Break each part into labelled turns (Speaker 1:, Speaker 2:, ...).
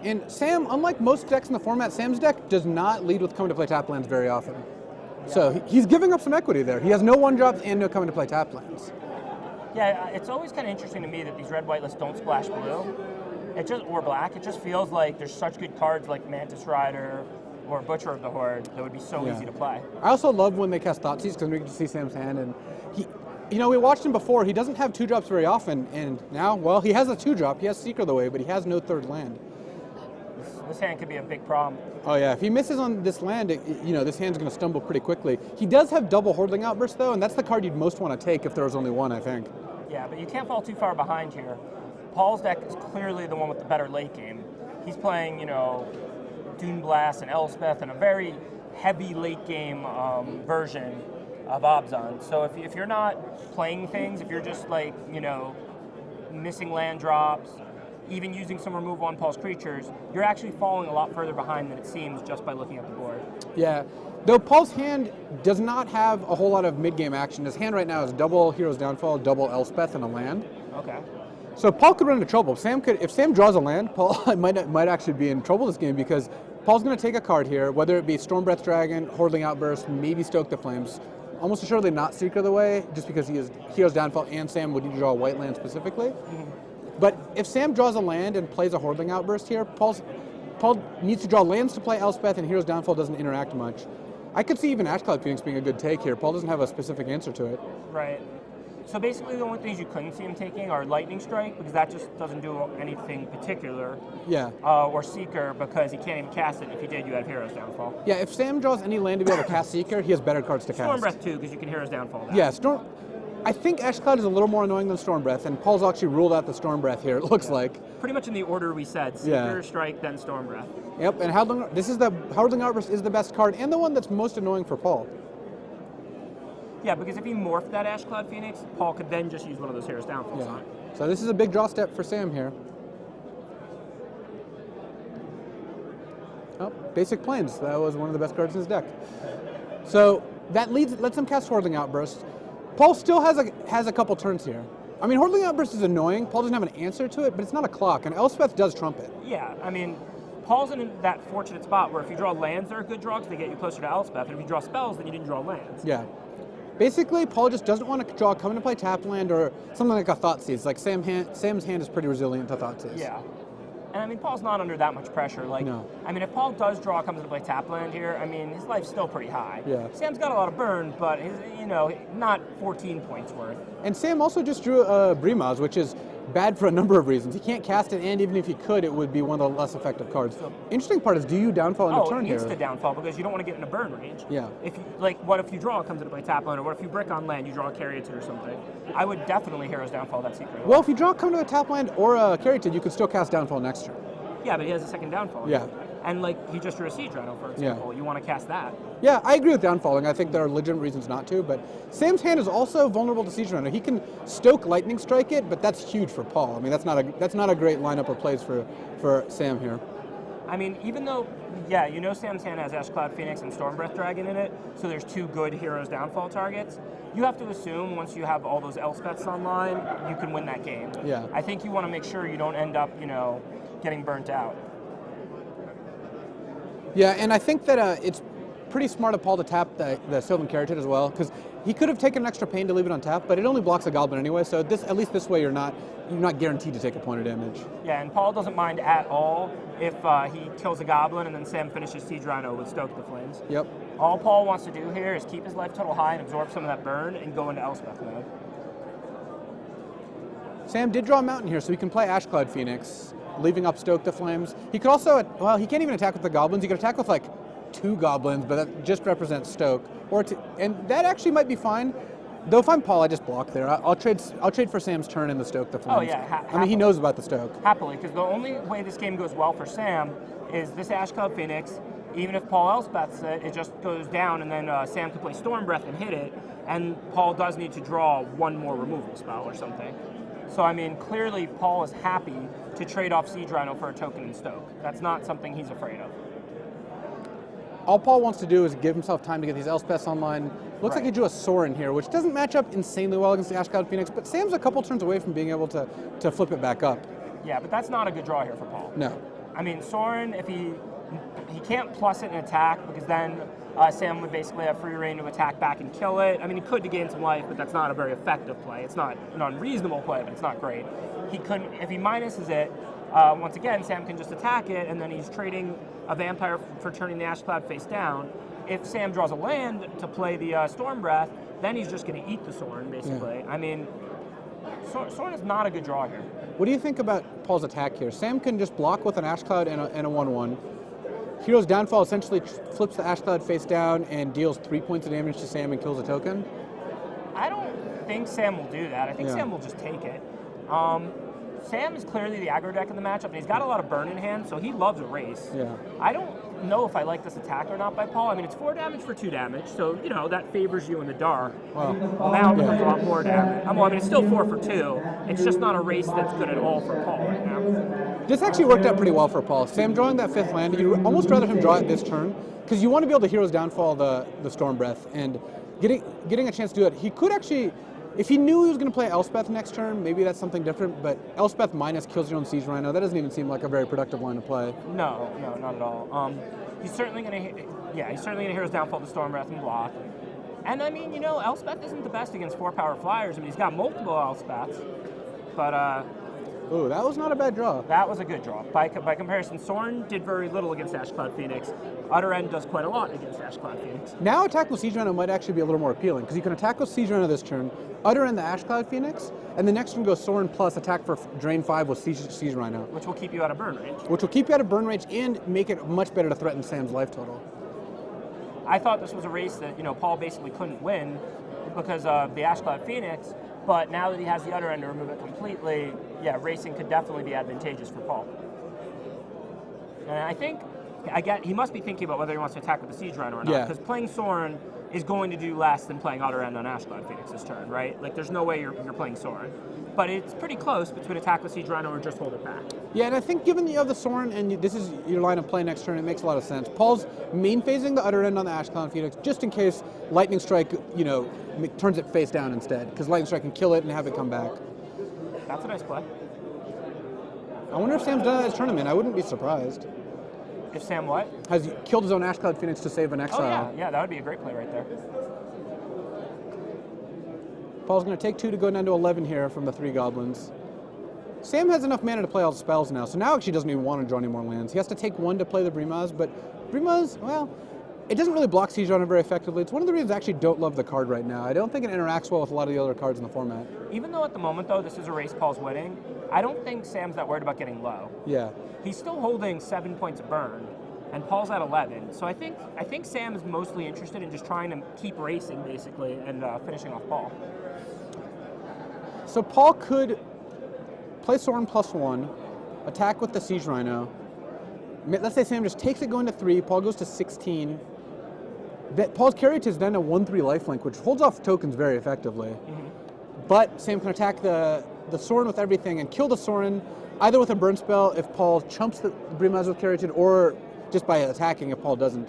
Speaker 1: And Sam, unlike most decks in the format, Sam's deck does not lead with coming to play tap lands very often. Yeah. So he's giving up some equity there. He has no one-drops and no coming to play tap lands.
Speaker 2: Yeah, it's always kind of interesting to me that these red-white lists don't splash blue. Or black. It just feels like there's such good cards like Mantis Rider or Butcher of the Horde that would be so easy to play.
Speaker 1: I also love when they cast Thoughtseize because we get to see Sam's hand, and we watched him before. He doesn't have 2-drops very often, and now, well, he has a 2-drop. He has Seeker of the Way, but he has no third land.
Speaker 2: This hand could be a big problem.
Speaker 1: Oh yeah, if he misses on this land, this hand's going to stumble pretty quickly. He does have double Hordling Outburst though, and that's the card you'd most want to take if there was only one, I think.
Speaker 2: Yeah, but you can't fall too far behind here. Paul's deck is clearly the one with the better late game. He's playing, Dune Blast and Elspeth and a very heavy late game version of Abzan. So if you're not playing things, if you're just missing land drops, even using some removal on Paul's creatures, you're actually falling a lot further behind than it seems just by looking at the board.
Speaker 1: Yeah, though Paul's hand does not have a whole lot of mid-game action. His hand right now is double Hero's Downfall, double Elspeth, and a land.
Speaker 2: Okay.
Speaker 1: So Paul could run into trouble. If Sam draws a land, Paul might actually be in trouble this game because Paul's going to take a card here, whether it be Stormbreath Dragon, Hordling Outburst, maybe Stoke the Flames. Almost assuredly not Seeker of the Way, just because he has Hero's Downfall and Sam would need to draw a white land specifically. Mm-hmm. But if Sam draws a land and plays a Hordling Outburst here, Paul needs to draw lands to play Elspeth, and Hero's Downfall doesn't interact much. I could see even Ashcloud Phoenix being a good take here. Paul doesn't have a specific answer to it.
Speaker 2: Right. So basically the only things you couldn't see him taking are Lightning Strike, because that just doesn't do anything particular.
Speaker 1: Yeah.
Speaker 2: Or Seeker, because he can't even cast it. If he did, you have Hero's Downfall.
Speaker 1: Yeah, if Sam draws any land to be able to cast Seeker, he has better cards to cast.
Speaker 2: Stormbreath too, because you can Hero's Downfall that.
Speaker 1: Yeah, I think Ashcloud is a little more annoying than Stormbreath, and Paul's actually ruled out the Stormbreath here, it looks like.
Speaker 2: Pretty much in the order we said. Seeker, Strike, then Stormbreath.
Speaker 1: Yep, and Howling Outburst is the best card, and the one that's most annoying for Paul.
Speaker 2: Yeah, because if he morphed that Ashcloud Phoenix, Paul could then just use one of those Hero's Downfalls on it.
Speaker 1: So this is a big draw step for Sam here. Oh, Basic Plains. That was one of the best cards in his deck. So that lets him cast Hordling Outburst. Paul still has a couple turns here. I mean, Hordling Outburst is annoying. Paul doesn't have an answer to it, but it's not a clock, and Elspeth does trump it.
Speaker 2: Yeah, I mean, Paul's in that fortunate spot where if you draw lands, they're a good draw because they get you closer to Elspeth, and if you draw spells, then you didn't draw lands.
Speaker 1: Yeah. Basically, Paul just doesn't want to draw coming to play tap land or something like a Thoughtseize. Like Sam's hand is pretty resilient to Thoughtseize.
Speaker 2: Yeah. And I mean, Paul's not under that much pressure.
Speaker 1: No.
Speaker 2: I mean, if Paul does draw comes into play tap land here, I mean, his life's still pretty high.
Speaker 1: Yeah.
Speaker 2: Sam's got a lot of burn, but he's, not 14 points worth.
Speaker 1: And Sam also just drew Brimaz, which is bad for a number of reasons. He can't cast it, and even if he could, it would be one of the less effective cards. Interesting part is, do you downfall into turn here?
Speaker 2: It needs to downfall because you don't want to get in a burn range.
Speaker 1: Yeah.
Speaker 2: What if you draw comes into play tap land, or what if you brick on land, you draw a Caryatid or something? I would definitely Hero's Downfall that Secret.
Speaker 1: Well, if you draw come to a tap land or a Caryatid, you could still cast downfall next turn.
Speaker 2: Yeah, but he has a second downfall.
Speaker 1: Yeah.
Speaker 2: And he just drew a Siege Rhino, for example. Yeah. You want to cast that.
Speaker 1: Yeah, I agree with downfalling. I think there are legitimate reasons not to, but Sam's hand is also vulnerable to Siege Rhino. He can Stoke Lightning Strike it, but that's huge for Paul. I mean, that's not a great lineup of plays for Sam here.
Speaker 2: I mean, even though, Sam's hand has Ashcloud Phoenix and Stormbreath Dragon in it, so there's two good Hero's Downfall targets. You have to assume once you have all those Elspeths online, you can win that game.
Speaker 1: Yeah.
Speaker 2: I think you want to make sure you don't end up, getting burnt out.
Speaker 1: Yeah, and I think that it's pretty smart of Paul to tap the Sylvan Caryatid as well, because he could have taken an extra pain to leave it on tap, but it only blocks a Goblin anyway, so at least this way you're not guaranteed to take a point of damage.
Speaker 2: Yeah, and Paul doesn't mind at all if he kills a Goblin and then Sam finishes Siege Rhino with Stoke the Flames.
Speaker 1: Yep.
Speaker 2: All Paul wants to do here is keep his life total high and absorb some of that burn and go into Elspeth mode.
Speaker 1: Sam did draw a mountain here, so he can play Ashcloud Phoenix, leaving up Stoke the Flames. He could also, he can't even attack with the Goblins. He could attack with 2 Goblins, but that just represents Stoke. And that actually might be fine. Though if I'm Paul, I just block there. I'll trade for Sam's turn in the Stoke the Flames.
Speaker 2: Oh yeah,
Speaker 1: I mean, he knows about the Stoke.
Speaker 2: Happily, because the only way this game goes well for Sam is this Ashcloud Phoenix. Even if Paul Elspeths it, it just goes down, and then Sam can play Stormbreath and hit it, and Paul does need to draw one more removal spell or something. So, I mean, clearly Paul is happy to trade off Siege Rhino for a token in Stoke. That's not something he's afraid of.
Speaker 1: All Paul wants to do is give himself time to get these Elspeths online. Looks like he drew a Sorin here, which doesn't match up insanely well against the Ashcloud Phoenix, but Sam's a couple turns away from being able to flip it back up.
Speaker 2: Yeah, but that's not a good draw here for Paul.
Speaker 1: No.
Speaker 2: I mean, Soren, if he can't plus it in attack, because then Sam would basically have free reign to attack back and kill it. I mean, he could to gain some life, but that's not a very effective play. It's not an unreasonable play, but it's not great. He couldn't, if he minuses it, once again, Sam can just attack it, and then he's trading a vampire for turning the Ash Cloud face down. If Sam draws a land to play the Storm Breath, then he's just going to eat the Soren, basically. Yeah. I mean, Soren is not a good draw here.
Speaker 1: What do you think about Paul's attack here? Sam can just block with an Ash Cloud and a 1/1. Hero's Downfall essentially flips the Ash Cloud face down and deals 3 points of damage to Sam and kills a token.
Speaker 2: I don't think Sam will do that. I think Sam will just take it. Sam is clearly the aggro deck in the matchup, and he's got a lot of burn in hand, so he loves a race.
Speaker 1: Yeah.
Speaker 2: I don't know if I like this attack or not by Paul. I mean, it's 4 damage for 2 damage, so, you know, that favors you in the dark.
Speaker 1: Well
Speaker 2: now it becomes a lot more damage. Well, I mean, it's still 4 for 2. It's just not a race that's good at all for Paul right now.
Speaker 1: This actually worked out pretty well for Paul. Sam drawing that 5th land, you'd almost rather him draw it this turn, because you want to be able to Hero's Downfall the Storm Breath, and getting a chance to do it. He could actually, if he knew he was going to play Elspeth next turn, maybe that's something different, but Elspeth minus kills your own Siege Rhino. That doesn't even seem like a very productive line to play.
Speaker 2: No, not at all. He's certainly going to, he's certainly going to Hero's Downfall the Storm Breath and block. And I mean, you know, Elspeth isn't the best against 4-power flyers. I mean, he's got multiple Elspeths, but
Speaker 1: ooh, that was not a bad draw.
Speaker 2: That was a good draw. By comparison, Soren did very little against Ash Cloud Phoenix. Utter End does quite a lot against Ash Cloud Phoenix.
Speaker 1: Now attack with Siege Rhino might actually be a little more appealing, because you can attack with Siege Rhino this turn, Utter End the Ash Cloud Phoenix, and the next turn goes Soren plus attack for Drain 5 with Siege Rhino.
Speaker 2: Which will keep you out of burn range.
Speaker 1: Which will keep you out of burn range and make it much better to threaten Sam's life total.
Speaker 2: I thought this was a race that, you know, Paul basically couldn't win because of the Ash Cloud Phoenix, but now that he has the Utter End to remove it completely, yeah, racing could definitely be advantageous for Paul. And I think, he must be thinking about whether he wants to attack with the Siege Rhino or not, because playing Soren is going to do less than playing Utter End on Ash Cloud Phoenix this turn, right? Like, there's no way you're playing Soren. But it's pretty close between attack with Siege Rhino or just hold it back.
Speaker 1: Yeah, and I think given you have the Soren and this is your line of play next turn, it makes a lot of sense. Paul's main phasing the Utter End on the Ash Cloud Phoenix just in case Lightning Strike, you know, turns it face down instead, because Lightning Strike can kill it and have it come back.
Speaker 2: That's a nice play.
Speaker 1: I wonder if Sam's done that this tournament. I wouldn't be surprised.
Speaker 2: If Sam what?
Speaker 1: Has killed his own Ash Cloud Phoenix to save an exile.
Speaker 2: Oh yeah, that would be a great play right there.
Speaker 1: Paul's going to take 2 to go down to 11 here from the 3 goblins. Sam has enough mana to play all the spells now, so now actually doesn't even want to draw any more lands. He has to take 1 to play the Brimaz, but Brimaz, well, it doesn't really block Siege Rhino very effectively. It's one of the reasons I actually don't love the card right now. I don't think it interacts well with a lot of the other cards in the format.
Speaker 2: Even though at the moment, though, this is a race Paul's winning, I don't think Sam's that worried about getting low.
Speaker 1: Yeah.
Speaker 2: He's still holding 7 points of burn, and Paul's at 11. So I think Sam is mostly interested in just trying to keep racing, basically, and finishing off Paul.
Speaker 1: So Paul could play Soren +1, attack with the Siege Rhino. Let's say Sam just takes it going to 3, Paul goes to 16. Paul's Carriage is then a 1/3 lifelink, which holds off tokens very effectively. Mm-hmm. But Sam can attack the Soren with everything and kill the Soren, either with a burn spell if Paul chumps the Brimaz with Carriage, or just by attacking if Paul doesn't.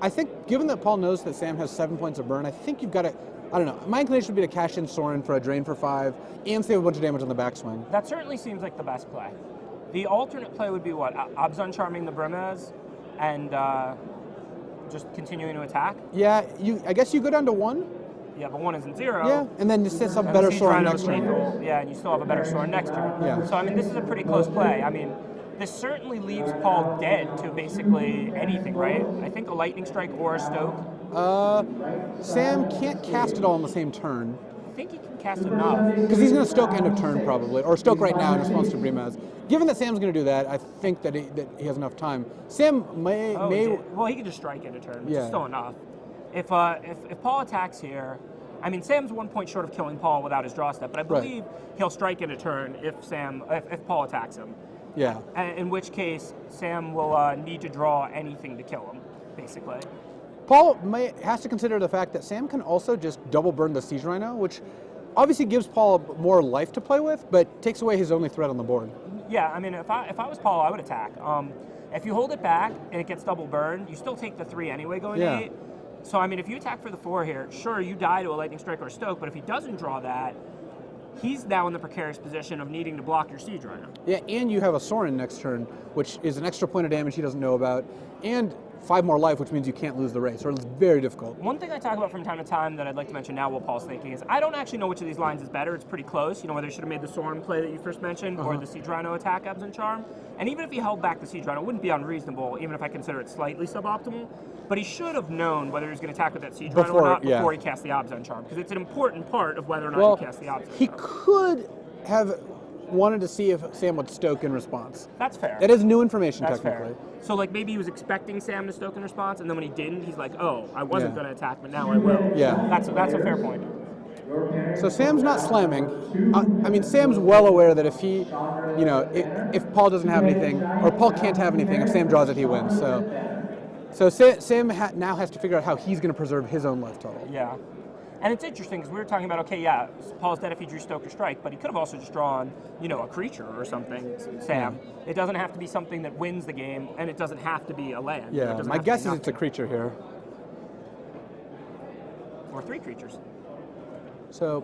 Speaker 1: I think, given that Paul knows that Sam has 7 points of burn, I think you've got to, I don't know, my inclination would be to cash in Soren for a drain for 5 and save a bunch of damage on the backswing.
Speaker 2: That certainly seems like the best play. The alternate play would be what? Abzan charming the Brimaz and just continuing to attack?
Speaker 1: Yeah, I guess you go down to 1.
Speaker 2: Yeah, but 1 isn't 0.
Speaker 1: Yeah, and then just sets up better Soren next turn.
Speaker 2: Yeah, and you still have a better Soren next turn.
Speaker 1: Yeah.
Speaker 2: So, I mean, this is a pretty close play. I mean, this certainly leaves Paul dead to basically anything, right? I think a Lightning Strike or a Stoke.
Speaker 1: Sam can't cast it all on the same turn.
Speaker 2: I think he can cast enough.
Speaker 1: Because he's going to Stoke end of turn probably, or Stoke right now in response to Brimaz. Given that Sam's going to do that, I think that he has enough time. Sam may...
Speaker 2: Well, he can just strike end of turn, which is still enough. If Paul attacks here, I mean, Sam's 1 point short of killing Paul without his draw step, but I believe he'll strike end of turn if Paul attacks him.
Speaker 1: Yeah.
Speaker 2: In which case, Sam will need to draw anything to kill him, basically.
Speaker 1: Paul has to consider the fact that Sam can also just double burn the Siege Rhino, which obviously gives Paul more life to play with, but takes away his only threat on the board.
Speaker 2: Yeah, I mean, if I was Paul, I would attack. If you hold it back and it gets double burned, you still take the 3 anyway going to 8. So, I mean, if you attack for the 4 here, sure, you die to a Lightning Strike or a Stoke, but if he doesn't draw that, he's now in the precarious position of needing to block your Siege Rhino.
Speaker 1: Yeah, and you have a Sorin next turn, which is an extra point of damage he doesn't know about, and 5 more life, which means you can't lose the race, or it's very difficult.
Speaker 2: One thing I talk about from time to time that I'd like to mention now while Paul's thinking is I don't actually know which of these lines is better. It's pretty close. Whether he should have made the Sorin play that you first mentioned or the Siege Rhino attack abs and charm. And even if he held back the Siege Rhino, it wouldn't be unreasonable, even if I consider it slightly suboptimal. But he should have known whether he was going to attack with that Siege Rhino or not before he cast the Obzon charm, because it's an important part of whether or not he casts the Obzon charm.
Speaker 1: He could have wanted to see if Sam would stoke in response.
Speaker 2: That's fair.
Speaker 1: That is new information,
Speaker 2: That's
Speaker 1: technically.
Speaker 2: fair. So maybe he was expecting Sam to stoke in response, and then when he didn't, he's like, oh, I wasn't going to attack, but now I will.
Speaker 1: Yeah.
Speaker 2: That's a fair point.
Speaker 1: So Sam's not slamming. I mean, Sam's well aware that if he, if Paul doesn't have anything, or Paul can't have anything, if Sam draws it, he wins. So Sam now has to figure out how he's going to preserve his own life total.
Speaker 2: Yeah. And it's interesting because we were talking about, Paul's dead if he drew Stoke or Strike, but he could have also just drawn, a creature or something, Sam. Yeah. It doesn't have to be something that wins the game, and it doesn't have to be a land.
Speaker 1: Yeah, my guess is it's a creature here.
Speaker 2: Or 3 creatures.
Speaker 1: So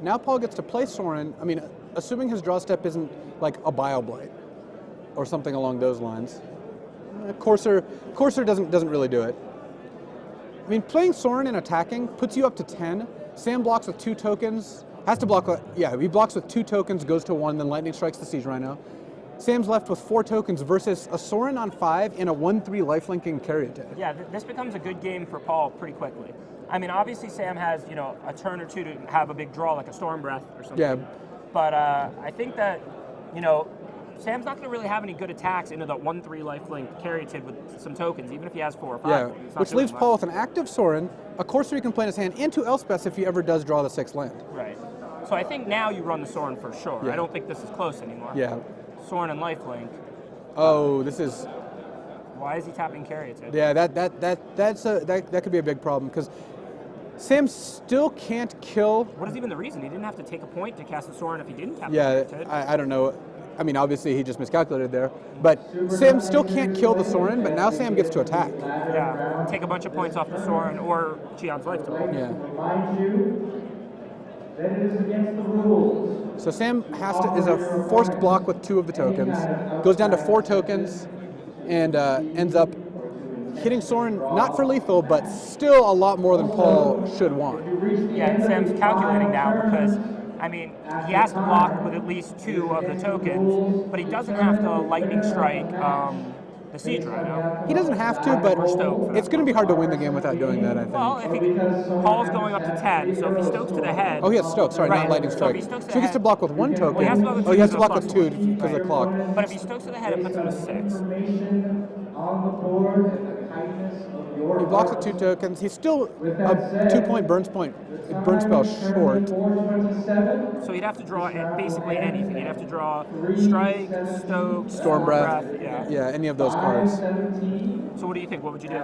Speaker 1: now Paul gets to play Sorin. I mean, assuming his draw step isn't like a Bile-Blight or something along those lines. Courser doesn't really do it. I mean, playing Sorin and attacking puts you up to 10. Sam blocks with 2 tokens. Has to block, he blocks with 2 tokens, goes to 1, then Lightning Strikes the Siege Rhino. Sam's left with 4 tokens versus a Sorin on 5 and a 1/3 lifelinking Caryatid.
Speaker 2: Yeah, this becomes a good game for Paul pretty quickly. I mean, obviously Sam has, a turn or 2 to have a big draw like a Storm Breath or something.
Speaker 1: Yeah.
Speaker 2: But I think that, Sam's not going to really have any good attacks into the 1/3 lifelink Caryatid with some tokens, even if he has 4 or 5.
Speaker 1: Yeah, which leaves Paul with an active Sorin, a Courser he can play in his hand, and 2 Elspeths if he ever does draw the 6th land.
Speaker 2: Right. So I think now you run the Sorin for sure.
Speaker 1: Yeah.
Speaker 2: I don't think this is close anymore.
Speaker 1: Yeah.
Speaker 2: Sorin and lifelink.
Speaker 1: Oh, this is...
Speaker 2: Why is he tapping Caryatid?
Speaker 1: Yeah, that could be a big problem, because Sam still can't kill...
Speaker 2: What is even the reason? He didn't have to take a point to cast the Sorin if he didn't tap
Speaker 1: Caryatid. I don't know. I mean, obviously he just miscalculated there, but Sam still can't kill the Sorin, but now Sam gets to attack.
Speaker 2: Yeah, take a bunch of points off the Sorin or Cheon's life total.
Speaker 1: Yeah.
Speaker 3: That it is against the rules.
Speaker 1: So Sam is a forced block with 2 of the tokens, goes down to 4 tokens, and ends up hitting Sorin, not for lethal, but still a lot more than Paul should want.
Speaker 2: Yeah, and Sam's calculating now because, I mean, he has to block with at least 2 of the tokens, but he doesn't have to Lightning Strike the Siege Rhino.
Speaker 1: He doesn't have to, but it's going to be hard to win the game without doing that, I think.
Speaker 2: Well, Paul's going up to 10, so if he stokes to the head...
Speaker 1: Oh, he has stoke, sorry, not Lightning Strike. So he gets to block with 1 token.
Speaker 2: Well, he has to block with 2
Speaker 1: because of the clock.
Speaker 2: But if he stokes to the head, it puts him to 6.
Speaker 3: On the board and the kindness of your
Speaker 1: He blocks with 2 tokens. He's still a 2-point burn spell short.
Speaker 2: So he'd have to draw basically anything. He'd have to draw Strike, Stoke,
Speaker 1: Storm Breath.
Speaker 2: Yeah,
Speaker 1: Any of those cards.
Speaker 2: So what do you think? What would you do?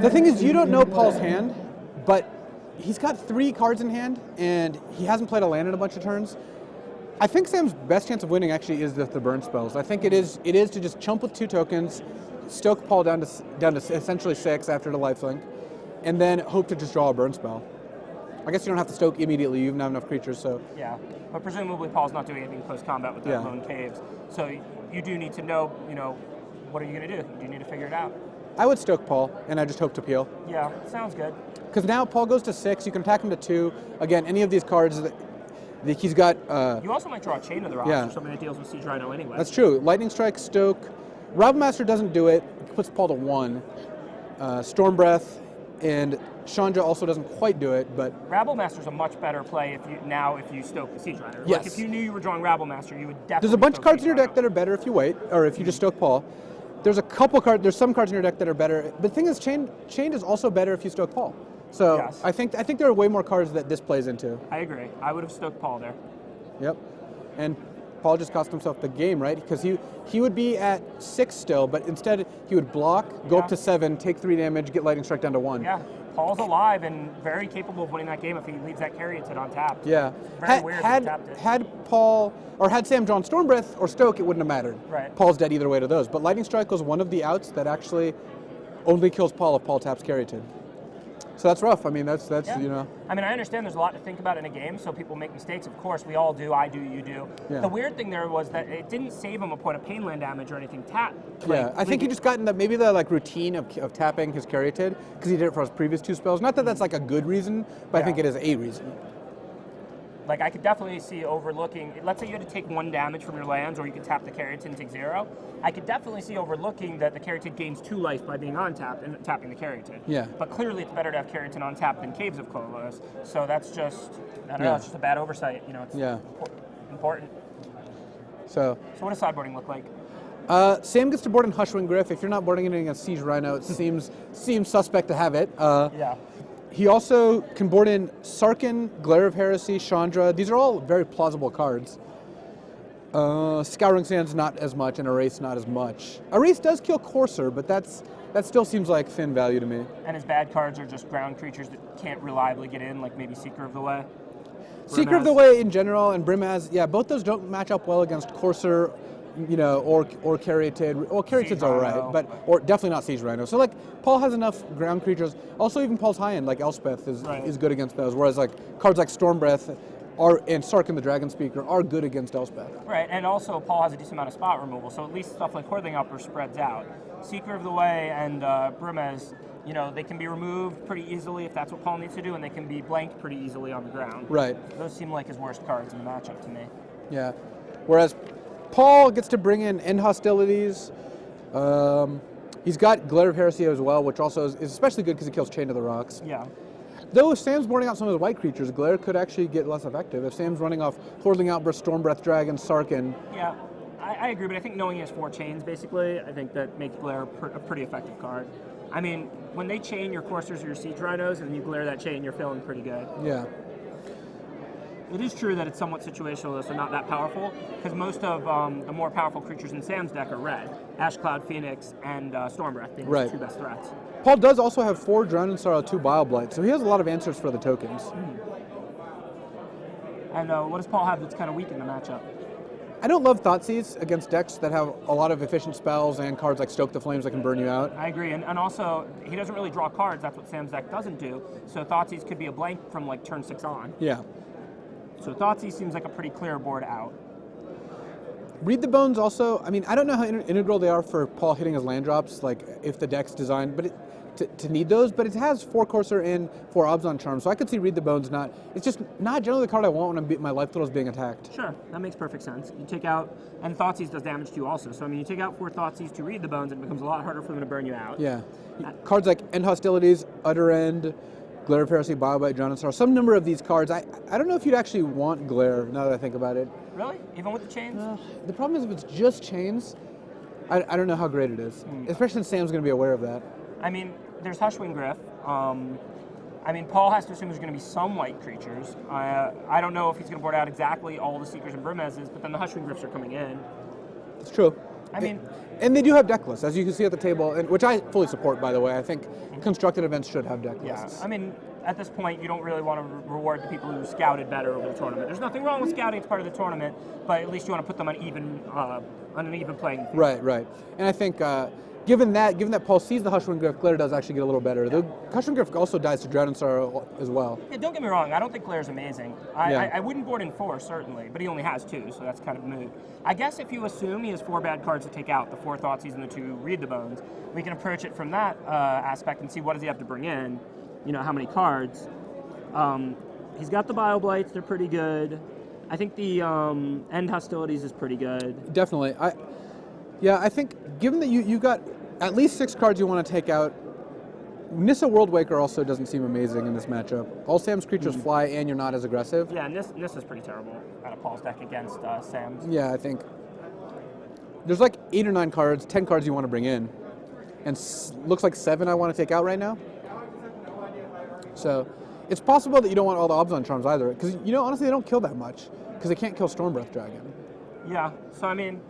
Speaker 1: The thing is, you don't know Paul's hand, but he's got 3 cards in hand, and he hasn't played a land in a bunch of turns. I think Sam's best chance of winning actually is the burn spells. I think it is to just chump with 2 tokens, stoke Paul down to essentially 6 after the lifelink, and then hope to just draw a burn spell. I guess you don't have to stoke immediately. You even have enough creatures, so...
Speaker 2: Yeah, but presumably Paul's not doing anything close combat with that lone caves. So you do need to know, what are you going to do? You need to figure it out.
Speaker 1: I would stoke Paul, and I just hope to peel.
Speaker 2: Yeah, sounds good.
Speaker 1: Because now Paul goes to 6, you can attack him to 2. Again, any of these cards... He's got...
Speaker 2: you also might draw a Chain of the Rocks or something that deals with Siege Rhino anyway.
Speaker 1: That's true. Lightning Strike, Stoke. Rabblemaster doesn't do it. It puts Paul to 1. Storm Breath and Chandra also doesn't quite do it, but...
Speaker 2: Rabblemaster's a much better play if you stoke the Siege Rhino.
Speaker 1: Yes.
Speaker 2: Like if you knew you were drawing Rabblemaster, you would definitely...
Speaker 1: There's a bunch of cards in your
Speaker 2: Rhino.
Speaker 1: deck that are better if you wait, or if you just stoke Paul. There's some cards in your deck that are better. But the thing is, Chained is also better if you stoke Paul. So
Speaker 2: Yes.
Speaker 1: I think there are way more cards that this plays into.
Speaker 2: I agree. I would have stoked Paul there.
Speaker 1: Yep. And Paul just cost himself the game, right? Because he would be at 6 still, but instead he would block, go up to 7, take 3 damage, get Lightning Strike down to 1.
Speaker 2: Yeah, Paul's alive and very capable of winning that game if he leaves that Caryatid on tap.
Speaker 1: Yeah.
Speaker 2: Very weird if he tapped it.
Speaker 1: Had Sam drawn Storm Breath or Stoke, it wouldn't have mattered.
Speaker 2: Right.
Speaker 1: Paul's dead either way to those. But Lightning Strike was one of the outs that actually only kills Paul if Paul taps Caryatid. So that's rough. I mean, that's
Speaker 2: Yeah.
Speaker 1: you know.
Speaker 2: I mean, I understand there's a lot to think about in a game, so people make mistakes. Of course, we all do. I do. You do.
Speaker 1: Yeah.
Speaker 2: The weird thing there was that it didn't save him a point of pain land damage or anything.
Speaker 1: Yeah, I think he just got in maybe the like routine of tapping his Caryatid because he did it for his previous 2 spells. Not that that's like a good reason, but I think it is a reason.
Speaker 2: Like, I could definitely see overlooking, let's say you had to take 1 damage from your lands, or you could tap the Caryatid and take 0. I could definitely see overlooking that the Caryatid gains 2 life by being on tap and tapping the Caryatid.
Speaker 1: Yeah.
Speaker 2: But clearly it's better to have Caryatid on tap than Caves of Kolos. So that's just, I don't know,
Speaker 1: Yeah.
Speaker 2: it's just a bad oversight. You know, it's important.
Speaker 1: So
Speaker 2: So what does sideboarding look like?
Speaker 1: Sam gets to board in Hushwing Gryff. If you're not boarding it against Siege Rhino, it seems suspect to have it.
Speaker 2: Yeah.
Speaker 1: He also can board in Sarkin, Glare of Heresy, Chandra. These are all very plausible cards. Scouring Sands not as much, and Erase not as much. Erase does kill Courser, but that still seems like thin value to me.
Speaker 2: And his bad cards are just ground creatures that can't reliably get in, like maybe Seeker of the Way.
Speaker 1: Seeker of the Way in general and Brimaz, yeah, both those don't match up well against Courser, you know, or Caryatid. Well, Caryatid's
Speaker 2: Siege
Speaker 1: all
Speaker 2: Rhino.
Speaker 1: right, or definitely not Siege Rhino. So like Paul has enough ground creatures. Also, even Paul's high end like Elspeth is good against those. Whereas like cards like Stormbreath and Sarkin the Dragon Speaker are good against Elspeth.
Speaker 2: Right, and also Paul has a decent amount of spot removal, so at least stuff like Horthing Upper spreads out. Seeker of the Way and Brimez, you know, they can be removed pretty easily if that's what Paul needs to do, and they can be blanked pretty easily on the ground.
Speaker 1: Right.
Speaker 2: Those seem like his worst cards in the matchup to me.
Speaker 1: Yeah. Whereas Paul gets to bring in End Hostilities. He's got Glare of Heresy as well, which also is especially good because it kills Chain of the Rocks.
Speaker 2: Yeah.
Speaker 1: Though if Sam's boarding out some of his white creatures, Glare could actually get less effective. If Sam's running off Hordling Outburst, Stormbreath Dragon, Sarkin.
Speaker 2: Yeah, I agree, but I think knowing he has 4 chains, basically, I think that makes Glare a pretty effective card. I mean, when they chain your Coursers or your Siege Rhinos and you Glare that chain, you're feeling pretty good.
Speaker 1: Yeah.
Speaker 2: It is true that it's somewhat situational, though, so not that powerful, because most of the more powerful creatures in Sam's deck are red. Ash Cloud, Phoenix, and Stormbreath being his 2 best threats.
Speaker 1: Paul does also have 4 Drown in Sorrow, 2 Bile Blight, so he has a lot of answers for the tokens.
Speaker 2: And what does Paul have that's kind of weak in the matchup?
Speaker 1: I don't love Thoughtseize against decks that have a lot of efficient spells and cards like Stoke the Flames that can burn you out.
Speaker 2: I agree, and also, he doesn't really draw cards, that's what Sam's deck doesn't do, so Thoughtseize could be a blank from like turn 6 on.
Speaker 1: Yeah.
Speaker 2: So Thoughtseize seems like a pretty clear board out.
Speaker 1: Read the Bones also, I mean, I don't know how integral they are for Paul hitting his land drops, like if the deck's designed, but to need those, but it has 4 Courser and 4 Obzon Charms, so I could see Read the Bones not, it's just not generally the card I want when my life total is being attacked.
Speaker 2: Sure, that makes perfect sense. You take out, and Thoughtseize does damage to you also, so I mean, you take out 4 Thoughtseize to Read the Bones, and it becomes a lot harder for them to burn you out.
Speaker 1: Yeah. Cards like End Hostilities, Utter End, Glare of Heresy, Biobite, Drown in Sorrow, some number of these cards, I don't know if you'd actually want Glare, now that I think about it.
Speaker 2: Really? Even with the chains?
Speaker 1: The problem is if it's just chains, I don't know how great it is, especially since Sam's going to be aware of that.
Speaker 2: I mean, there's Hushwing Gryff. I mean, Paul has to assume there's going to be some white creatures. I don't know if he's going to board out exactly all the Seekers and Brimezes, but then the Hushwing Gryffs are coming in.
Speaker 1: It's true.
Speaker 2: I mean,
Speaker 1: and they do have deck lists, as you can see at the table, which I fully support, by the way. I think constructed events should have deck
Speaker 2: yeah.
Speaker 1: lists.
Speaker 2: I mean, at this point, you don't really want to reward the people who scouted better over the tournament. There's nothing wrong with scouting; it's part of the tournament. But at least you want to put them on an even playing field.
Speaker 1: Right. And I think given that Paul sees the Hushwing Gryff, Glare does actually get a little better. The Hushwing Gryff also dies to Drown in Sorrow as well.
Speaker 2: Yeah, don't get me wrong. I don't think Glaire's amazing. I wouldn't board in 4, certainly, but he only has 2, so that's kind of moot. I guess if you assume he has 4 bad cards to take out, the 4 Thoughtseize and the 2 Read the Bones, we can approach it from that aspect and see what does he have to bring in, you know, how many cards. He's got the Bioblights, they're pretty good. I think the End Hostilities is pretty good.
Speaker 1: Definitely. I think given that you got at least 6 cards you want to take out, Nissa Worldwaker also doesn't seem amazing in this matchup. All Sam's creatures fly and you're not as aggressive.
Speaker 2: Yeah, Nissa's pretty terrible out of Paul's deck against Sam's.
Speaker 1: Yeah, I think there's like 8 or 9 cards, 10 cards you want to bring in, and looks like 7 I want to take out right now. So it's possible that you don't want all the Obzon Charms either, because honestly they don't kill that much, because they can't kill Stormbreath Dragon.
Speaker 2: Yeah, so I mean,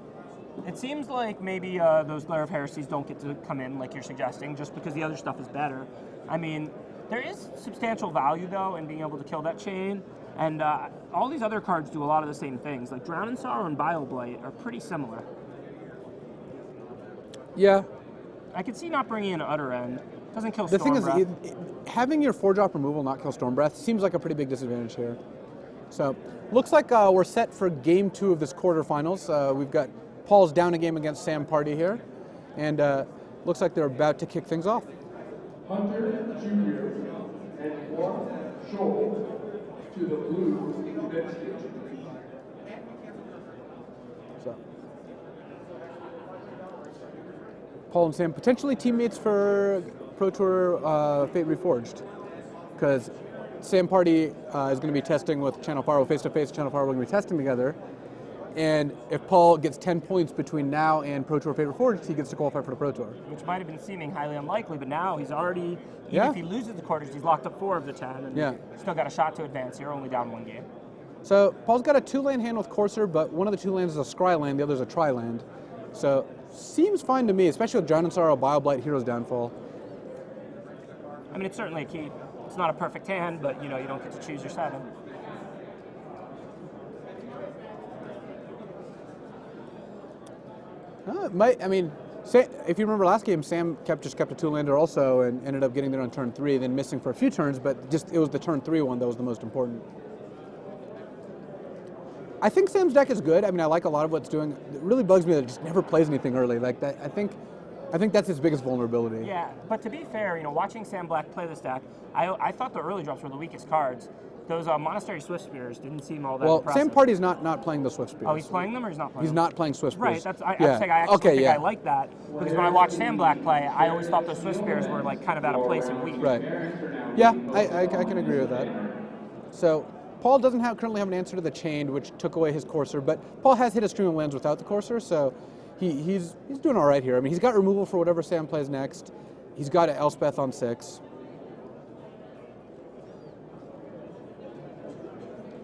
Speaker 2: it seems like maybe those Glare of Heresies don't get to come in like you're suggesting, just because the other stuff is better. I mean, there is substantial value, though, in being able to kill that chain, and all these other cards do a lot of the same things. Like Drown in Sorrow and Bioblight are pretty similar.
Speaker 1: Yeah.
Speaker 2: I could see not bringing in Utter End. Doesn't kill
Speaker 1: The thing is,
Speaker 2: Stormbreath.
Speaker 1: having your 4-drop removal not kill Stormbreath seems like a pretty big disadvantage here. So, looks like we're set for game 2 of this quarterfinals. We've got Paul's down a game against Sam Party here, and looks like they're about to kick things off.
Speaker 3: Hunter Jr. and Walt Scholl to the blue event station.
Speaker 1: So, Paul and Sam potentially teammates for Pro Tour Fate Reforged, because Sam Party is going to be testing with Channel Faro face-to-face. Channel Faro are going to be testing together. And if Paul gets 10 points between now and Pro Tour Fate Reforged, he gets to qualify for the Pro Tour.
Speaker 2: Which might have been seeming highly unlikely, but now he's already, even
Speaker 1: Yeah.
Speaker 2: if he loses the quarters, he's locked up 4 of the 10, and
Speaker 1: Yeah.
Speaker 2: still got a shot to advance here, only down 1 game.
Speaker 1: So Paul's got a 2-land hand with Courser, but one of the 2 lands is a Scry land, the other is a Tri-land. So seems fine to me, especially with Drown in Sorrow, Bioblight, Hero's Downfall.
Speaker 2: I mean, it's certainly a key. It's not a perfect hand, but you know, you don't get to choose your 7.
Speaker 1: I mean, if you remember last game, Sam just kept a 2-lander also and ended up getting there on turn 3, then missing for a few turns, but it was the turn 3 one that was the most important. I think Sam's deck is good. I mean, I like a lot of what it's doing. It really bugs me that it just never plays anything early like that. I think that's his biggest vulnerability.
Speaker 2: Yeah, but to be fair, you know, watching Sam Black play this deck, I thought the early drops were the weakest cards. Those Monastery Swift Spears didn't seem all that impressive.
Speaker 1: Sam Party's not playing the Swift Spears.
Speaker 2: Oh, he's playing them or he's not playing
Speaker 1: He's
Speaker 2: them?
Speaker 1: not playing Swift Spears.
Speaker 2: Right, I actually think I like that, because when I watched Sam Black play, I always thought those Swift Spears were like kind of out of place and weak.
Speaker 1: Right. Yeah, I can agree with that. So Paul doesn't currently have an answer to the Chained, which took away his Courser, but Paul has hit a stream of lands without the Courser, so he's doing all right here. I mean, he's got removal for whatever Sam plays next. He's got an Elspeth on 6.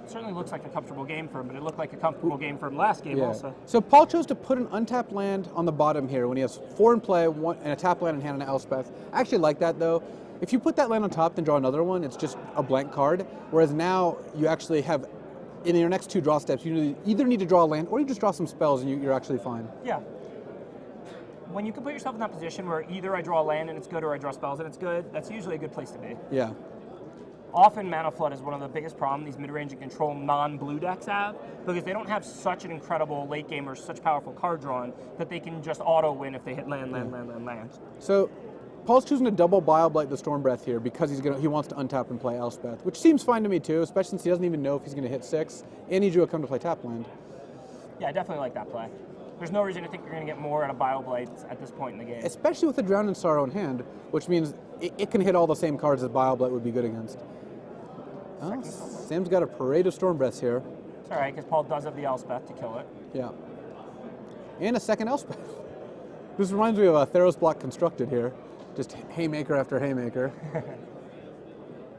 Speaker 2: Certainly looks like a comfortable game for him, but it looked like a comfortable game for him last game also.
Speaker 1: So Paul chose to put an untapped land on the bottom here when he has 4 in play, and a tap land in hand and an Elspeth. I actually like that though. If you put that land on top, then draw another one, it's just a blank card. Whereas now you actually have, in your next 2 draw steps, you either need to draw a land or you just draw some spells and you're actually fine.
Speaker 2: Yeah. When you can put yourself in that position where either I draw a land and it's good or I draw spells and it's good, that's usually a good place to be.
Speaker 1: Yeah.
Speaker 2: Often Mana Flood is one of the biggest problems these mid-range and control non-blue decks have, because they don't have such an incredible late game or such powerful card drawing that they can just auto-win if they hit land.
Speaker 1: So Paul's choosing to double Bioblight the Stormbreath here because he wants to untap and play Elspeth, which seems fine to me too, especially since he doesn't even know if he's going to hit 6, and he drew a come to play tap land.
Speaker 2: Yeah, I definitely like that play. There's no reason to think you're going to get more out of Bioblight at this point in the game.
Speaker 1: Especially with the Drown in Sorrow in hand, which means it can hit all the same cards that Bioblight would be good against. Oh, Sam's got a parade of Stormbreaths here.
Speaker 2: It's all right, because Paul does have the Elspeth to kill it.
Speaker 1: Yeah. And a second Elspeth. This reminds me of a Theros block constructed here. Just haymaker after haymaker.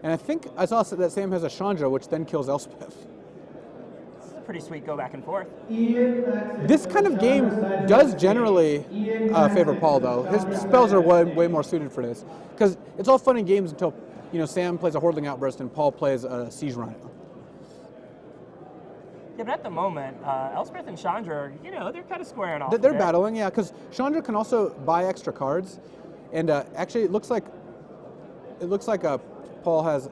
Speaker 1: And I think I saw that Sam has a Chandra, which then kills Elspeth.
Speaker 2: This is a pretty sweet go back and forth.
Speaker 1: This kind of game does generally favor Paul, though. His spells are way more suited for this. Because it's all fun and games until Sam plays a Hordeling Outburst and Paul plays a Siege Rhino.
Speaker 2: Yeah, but at the moment, Elspeth and Chandra, they're kind of squaring off.
Speaker 1: They're battling, yeah, because Chandra can also buy extra cards. And actually, it looks like Paul has.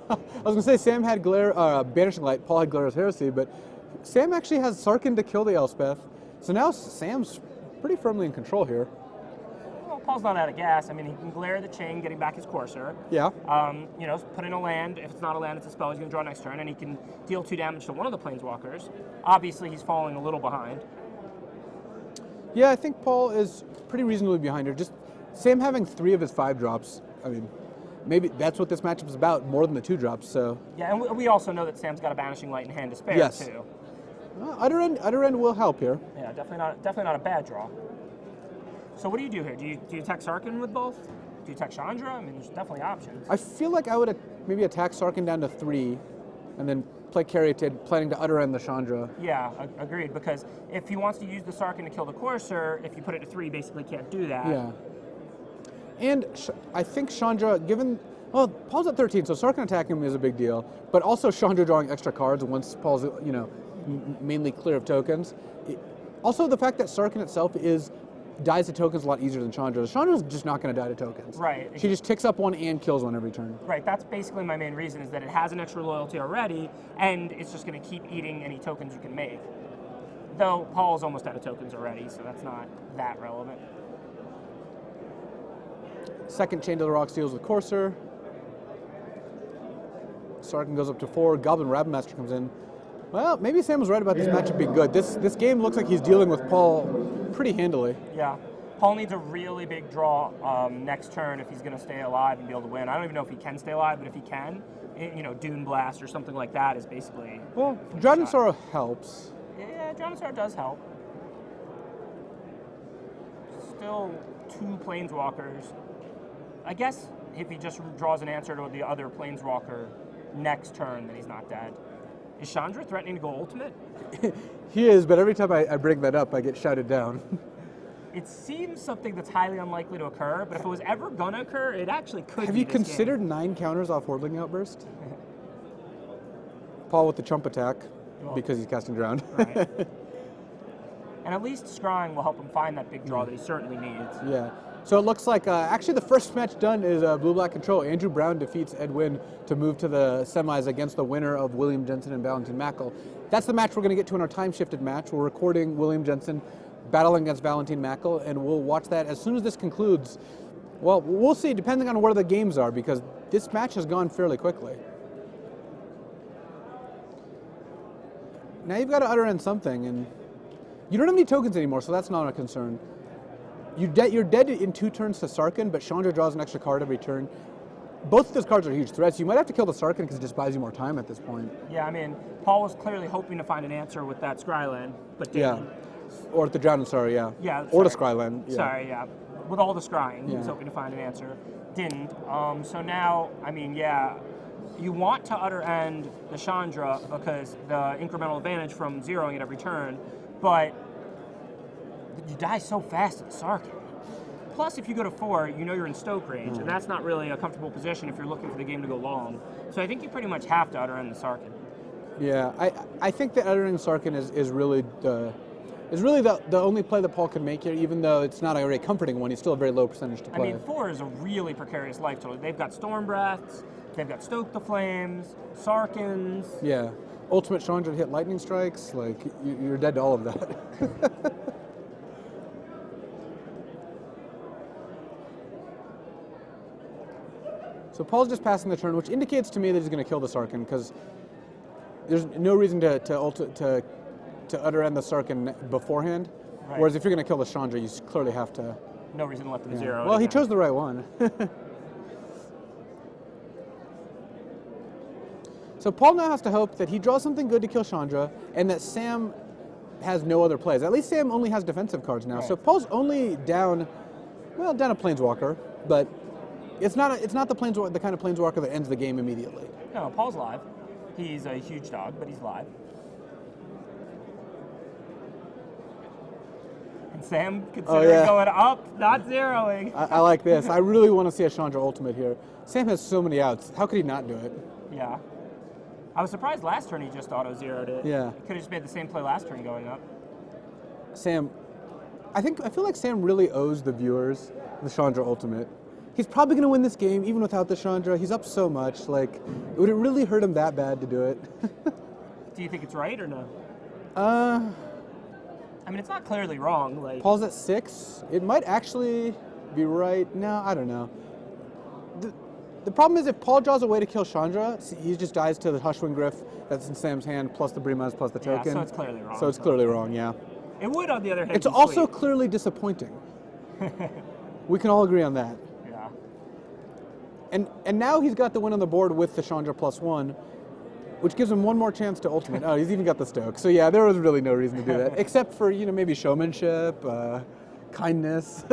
Speaker 1: I was gonna say Sam had Banishing Light. Paul had Glara's Heresy, but Sam actually has Sarkhan to kill the Elspeth. So now Sam's pretty firmly in control here.
Speaker 2: Well, Paul's not out of gas. I mean, he can glare the chain, getting back his Courser.
Speaker 1: Yeah.
Speaker 2: Put in a land. If it's not a land, it's a spell. He's gonna draw next turn, and he can deal 2 damage to one of the Planeswalkers. Obviously, he's falling a little behind.
Speaker 1: Yeah, I think Paul is pretty reasonably behind her. Just Sam having 3 of his 5 drops. I mean, maybe that's what this matchup is about, more than the 2 drops. So.
Speaker 2: Yeah, and we also know that Sam's got a Banishing Light in hand to spare too.
Speaker 1: Other end will help here.
Speaker 2: Yeah, definitely not a bad draw. So what do you do here? Do you attack Sarkhan with both? Do you attack Chandra? I mean, there's definitely options.
Speaker 1: I feel like I would maybe attack Sarkhan down to 3, and then play Caryatid, planning to Utter End the Chandra.
Speaker 2: Yeah, agreed. Because if he wants to use the Sarkhan to kill the Courser, if you put it to 3, basically can't do that.
Speaker 1: Yeah. And I think Chandra, Paul's at 13, so Sarkhan attacking him is a big deal. But also Chandra drawing extra cards once Paul's, mainly clear of tokens. Also, the fact that Sarkhan itself is dies to tokens a lot easier than Chandra. Chandra's just not going to die to tokens.
Speaker 2: Right.
Speaker 1: She just ticks up one and kills one every turn.
Speaker 2: Right, that's basically my main reason, is that it has an extra loyalty already, and it's just going to keep eating any tokens you can make. Though Paul's almost out of tokens already, so that's not that relevant.
Speaker 1: Second Chain to the Rocks deals with Courser. Sarkin goes up to 4. Goblin Rabbit Master comes in. Well, maybe Sam was right about this matchup being good. This game looks like he's dealing with Paul pretty handily.
Speaker 2: Yeah. Paul needs a really big draw next turn if he's going to stay alive and be able to win. I don't even know if he can stay alive, but if he can, Dune Blast or something like that is basically...
Speaker 1: Well, Drowning Sorrow helps.
Speaker 2: Yeah, Drowning Sorrow does help. Still 2 Planeswalkers. I guess if he just draws an answer to the other Planeswalker next turn, then he's not dead. Is Chandra threatening to go ultimate?
Speaker 1: He is, but every time I bring that up, I get shouted down.
Speaker 2: It seems something that's highly unlikely to occur, but if it was ever going to occur, it actually could
Speaker 1: Have
Speaker 2: be
Speaker 1: you
Speaker 2: this
Speaker 1: considered
Speaker 2: game.
Speaker 1: 9 counters off Hordling Outburst? Paul with the Chump attack, because he's casting Drown.
Speaker 2: Right. And at least scrying will help him find that big draw that he certainly needs.
Speaker 1: Yeah. So it looks like, actually the first match done is Blue-Black Control. Andrew Brown defeats Ed Wynn to move to the semis against the winner of William Jensen and Valentin Mackel. That's the match we're going to get to in our time-shifted match. We're recording William Jensen battling against Valentin Mackel, and we'll watch that as soon as this concludes. Well, we'll see, depending on where the games are, because this match has gone fairly quickly. Now you've got to utter in something, and you don't have any tokens anymore, so that's not a concern. You're dead in 2 turns to Sarkin, but Chandra draws an extra card every turn. Both of those cards are huge threats. You might have to kill the Sarkin because it just buys you more time at this point.
Speaker 2: Yeah, I mean, Paul was clearly hoping to find an answer with that Scryland, but didn't.
Speaker 1: Yeah. Or the Drowning Sorrow, yeah.
Speaker 2: Yeah.
Speaker 1: Or the
Speaker 2: sorry.
Speaker 1: Scryland. Yeah.
Speaker 2: Sorry, yeah. With all the scrying, he was
Speaker 1: Yeah.
Speaker 2: hoping to find an answer. Didn't. So now, I mean, yeah, you want to utter end the Chandra because the incremental advantage from zeroing it every turn, but you die so fast to the Sarkin. Plus, if you go to 4, you know you're in Stoke range, and that's not really a comfortable position if you're looking for the game to go long. So I think you pretty much have to utter end the Sarkin.
Speaker 1: Yeah, I think that uttering Sarkin is really the only play that Paul can make here, even though it's not a very comforting one. He's still a very low percentage to play.
Speaker 2: I mean, 4 is a really precarious life total. They've got Storm Breaths, they've got Stoke the Flames, Sarkins.
Speaker 1: Yeah, Ultimate Chandra to hit Lightning Strikes, like you're dead to all of that. So Paul's just passing the turn, which indicates to me that he's going to kill the Sarkin, because there's no reason to utter end the Sarkin beforehand.
Speaker 2: Right.
Speaker 1: Whereas if you're going to kill the Chandra, you clearly have to.
Speaker 2: No reason to let them
Speaker 1: Yeah.
Speaker 2: zero.
Speaker 1: Well, he
Speaker 2: again.
Speaker 1: chose the right one. So Paul now has to hope that he draws something good to kill Chandra, and that Sam has no other plays. At least Sam only has defensive cards now.
Speaker 2: Right.
Speaker 1: So Paul's only down a Planeswalker, but it's not the Planeswalker, the kind of Planeswalker that ends the game immediately.
Speaker 2: No, Paul's live. He's a huge dog, but he's live. And Sam considering going up, not zeroing.
Speaker 1: I like this. I really want to see a Chandra Ultimate here. Sam has so many outs. How could he not do it?
Speaker 2: Yeah. I was surprised last turn he just auto-zeroed it.
Speaker 1: Yeah.
Speaker 2: He could have just made the same play last turn going up.
Speaker 1: Sam, I feel like Sam really owes the viewers the Chandra Ultimate. He's probably going to win this game even without the Chandra. He's up so much. Like, would it really hurt him that bad to do it?
Speaker 2: Do you think it's right or no?
Speaker 1: Uh,
Speaker 2: I mean, it's not clearly wrong. Like,
Speaker 1: Paul's at 6. It might actually be right. No, I don't know. The problem is if Paul draws a way to kill Chandra, he just dies to the Hushwing Gryph that's in Sam's hand, plus the Brimaz, plus the
Speaker 2: yeah,
Speaker 1: token.
Speaker 2: so it's clearly wrong.
Speaker 1: So it's clearly wrong, yeah.
Speaker 2: It would, on the other hand,
Speaker 1: It's
Speaker 2: be
Speaker 1: also
Speaker 2: sweet.
Speaker 1: clearly disappointing. We can all agree on that.
Speaker 2: Yeah.
Speaker 1: And now he's got the win on the board with the Chandra +1, which gives him one more chance to ultimate. Oh, he's even got the Stoke. So yeah, there was really no reason to do that, except for maybe showmanship, kindness.